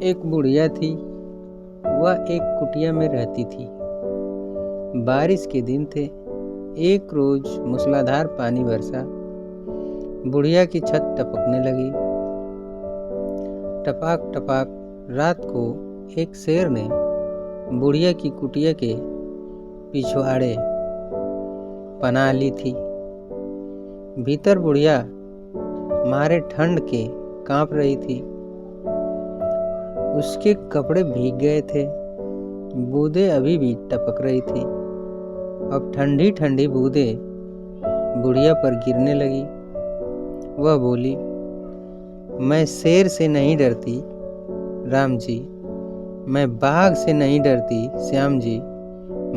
एक बुढ़िया थी। वह एक कुटिया में रहती थी। बारिश के दिन थे। एक रोज मूसलाधार पानी बरसा। बुढ़िया की छत टपकने लगी। टपाक टपाक। रात को एक शेर ने बुढ़िया की कुटिया के पिछवाड़े पनाह ली थी। भीतर बुढ़िया मारे ठंड के कांप रही थी। उसके कपड़े भीग गए थे। बूंदें अभी भी टपक रही थी। अब ठंडी ठंडी बूंदें बुढ़िया पर गिरने लगी। वह बोली, मैं शेर से नहीं डरती राम जी, मैं बाघ से नहीं डरती श्याम जी,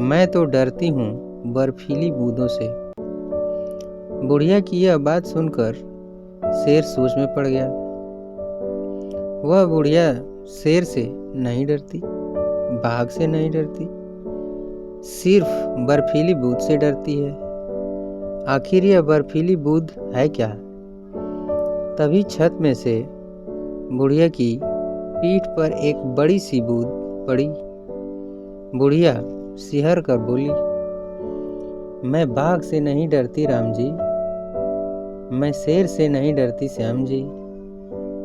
मैं तो डरती हूँ बर्फीली बूंदों से। बुढ़िया की यह बात सुनकर शेर सोच में पड़ गया। वह बुढ़िया शेर से नहीं डरती, बाघ से नहीं डरती, सिर्फ बर्फीली बूंद से डरती है। आखिर यह बर्फीली बूंद है क्या? तभी छत में से बुढ़िया की पीठ पर एक बड़ी सी बूंद पड़ी। बुढ़िया सिहर कर बोली, मैं बाघ से नहीं डरती राम जी, मैं शेर से नहीं डरती श्याम जी,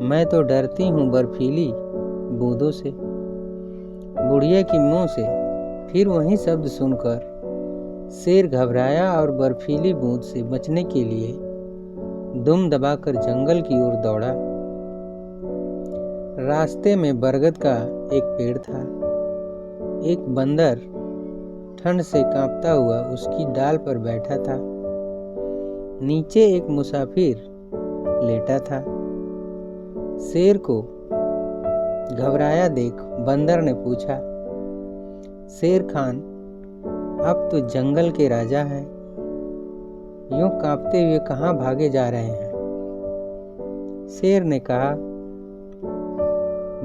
मैं तो डरती हूँ बर्फीली बूंदों से। बुढ़िया की मुंह से फिर वही शब्द सुनकर शेर घबराया और बर्फीली बूंद से बचने के लिए दुम दबाकर जंगल की ओर दौड़ा। रास्ते में बरगद का एक पेड़ था। एक बंदर ठंड से कांपता हुआ उसकी डाल पर बैठा था। नीचे एक मुसाफिर लेटा था। शेर को घबराया देख बंदर ने पूछा, शेर खान, आप तो जंगल के राजा हैं, यूं कांपते हुए कहाँ भागे जा रहे हैं? शेर ने कहा,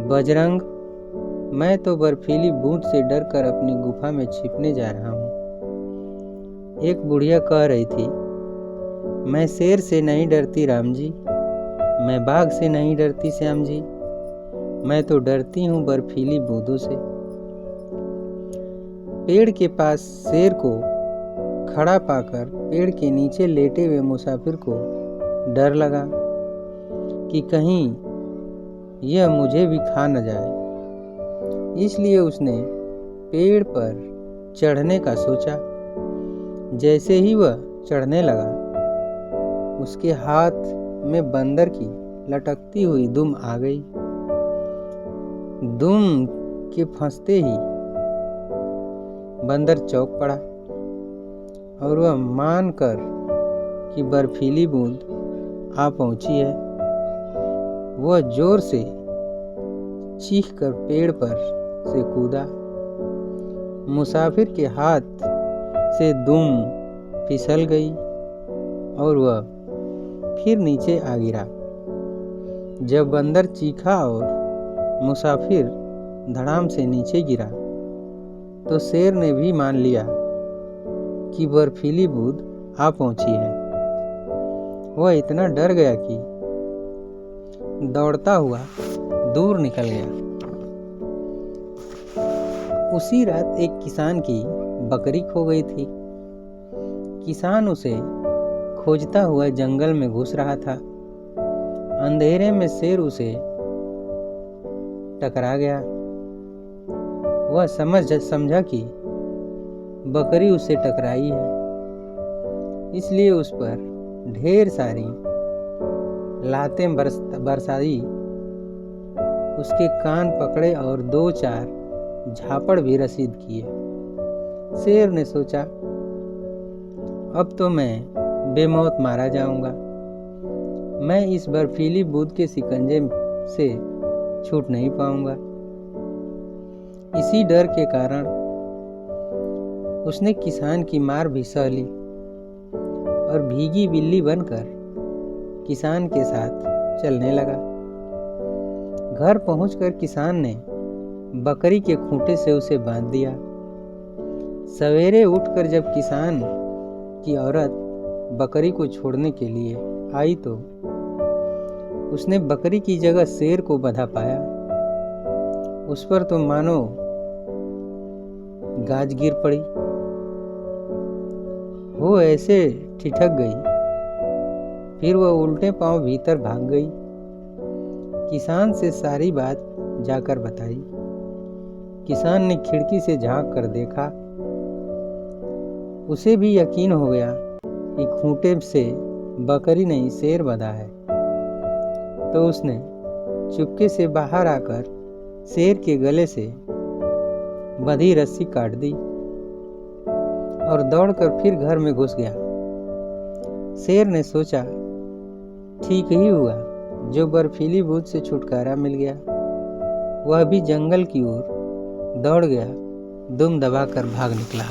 बजरंग, मैं तो बर्फीली बूंद से डरकर अपनी गुफा में छिपने जा रहा हूँ। एक बुढ़िया कह रही थी, मैं शेर से नहीं डरती राम जी, मैं बाघ से नहीं डरती श्याम जी, मैं तो डरती हूँ बर्फीली बूंदों से। पेड़ के पास शेर को खड़ा पाकर पेड़ के नीचे लेटे हुए मुसाफिर को डर लगा कि कहीं यह मुझे भी खा न जाए। इसलिए उसने पेड़ पर चढ़ने का सोचा। जैसे ही वह चढ़ने लगा, उसके हाथ में बंदर की लटकती हुई दुम आ गई। दुम के फंसते ही बंदर चौंक पड़ा और वह मानकर कि बर्फीली बूंद आ पहुंची है, वह जोर से चीखकर पेड़ पर से कूदा। मुसाफिर के हाथ से दुम फिसल गई और वह फिर नीचे आ गिरा। जब बंदर चीखा और मुसाफिर धड़ाम से नीचे गिरा तो शेर ने भी मान लिया कि बर्फीली बूंद आ पहुंची है। वह इतना डर गया कि दौड़ता हुआ दूर निकल गया। उसी रात एक किसान की बकरी खो गई थी। किसान उसे खोजता हुआ जंगल में घुस रहा था। अंधेरे में शेर उसे टकरा गया। वह समझा कि बकरी उससे टकराई है, इसलिए उस पर ढेर सारी लातें बरसाई, उसके कान पकड़े और 2-4 झापड़ भी रसीद किए। शेर ने सोचा, अब तो मैं बेमौत मारा जाऊंगा, मैं इस बर्फीली बूंद के शिकंजे से छूट नहीं पाऊंगा। इसी डर के कारण उसने किसान की मार भी सह ली और भीगी बिल्ली बनकर किसान के साथ चलने लगा। घर पहुंचकर किसान ने बकरी के खूंटे से उसे बांध दिया। सवेरे उठकर जब किसान की औरत बकरी को छोड़ने के लिए आई तो उसने बकरी की जगह शेर को बंधा पाया। उस पर तो मानो गाज गिर पड़ी। वो ऐसे ठिठक गई, फिर वह उल्टे पांव भीतर भाग गई। किसान से सारी बात जाकर बताई। किसान ने खिड़की से झांक कर देखा। उसे भी यकीन हो गया कि खूंटे से बकरी नहीं शेर बंधा है। तो उसने चुपके से बाहर आकर शेर के गले से बंधी रस्सी काट दी और दौड़कर फिर घर में घुस गया। शेर ने सोचा, ठीक ही हुआ जो बर्फीली बूंद से छुटकारा मिल गया। वह भी जंगल की ओर दौड़ गया, दुम दबाकर भाग निकला।